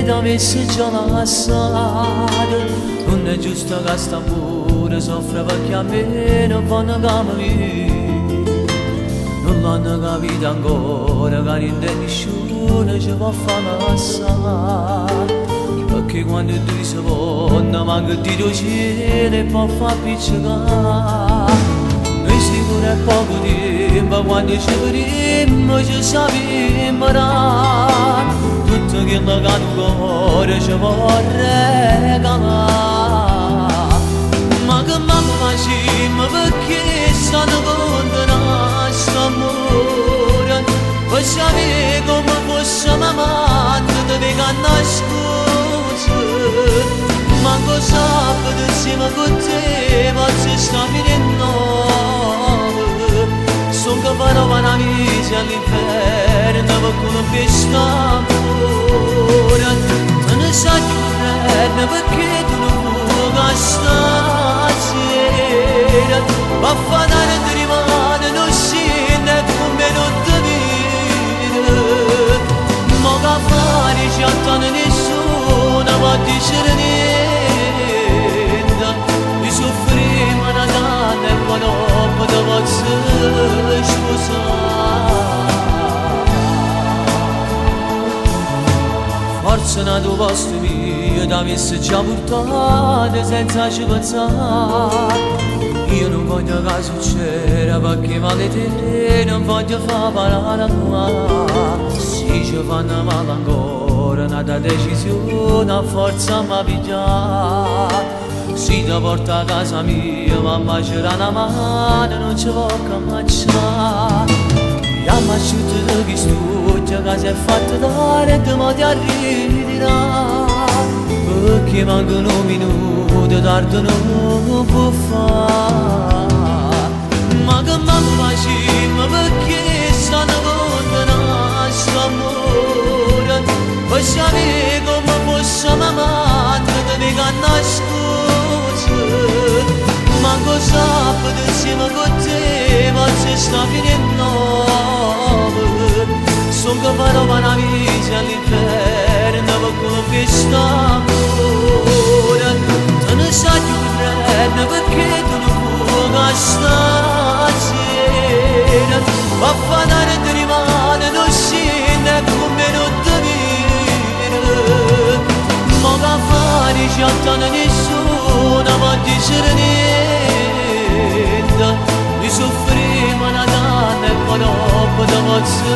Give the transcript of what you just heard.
ed avesse già lasciato. Non è giusto che sta pure soffre perché a me non fanno come non l'hanno capito ancora che niente nessuno ci può fare passare. Perché quando tu sei buona manca di tuo cielo e può far piccicare. Noi sicuro è poco tempo quando ci vedremo ci sappiamo imparare. Tutto quello che il cuore ci può regalare. Ma che mamma facciamo perché stanno condannati st'amore. Poi sapere come fosse mamma dove canna scusa. Manco sabato insieme con te forse sta finendo. Sono che farò una vita all'inferno per colpire st'amore. Te ne sai più bene perché tu non vuoi stasera. Ma fa dare di rimane non scende come non ti vede. Ma che fare ci attende nessuno può dire niente. Mi soffriamo una donna e poi dopo ti posso sposare. Forse nel tuo posto mio ti avessi già portato senza ci pensare. Io non voglio che succeda perché male te non voglio far parlare la tua. Se ci fanno male ancora una decisione a forza mi pigliare. Se ti porta a casa mia mamma c'era una mano non ci può camminare. Dammi asciutto che studia che si è fatto dare e ti ti arriverà. Perché mancano un minuto tardi non può fare. Ma che mamma facciamo perché stanno condannati st'amore. Poi sapere come fosse mamma dove canna scusa. Manco sabato insieme con te forse sta finendo. Sono che farò una vita all'inferno per colpire st'amore. Te ne sai più bene perché tu non vuoi stasera. Ma fa dare di rimane non scende come non ti vede. Ma che fare ci attende nessuno può dire niente. Mi soffriamo una donna e poi dopo ti posso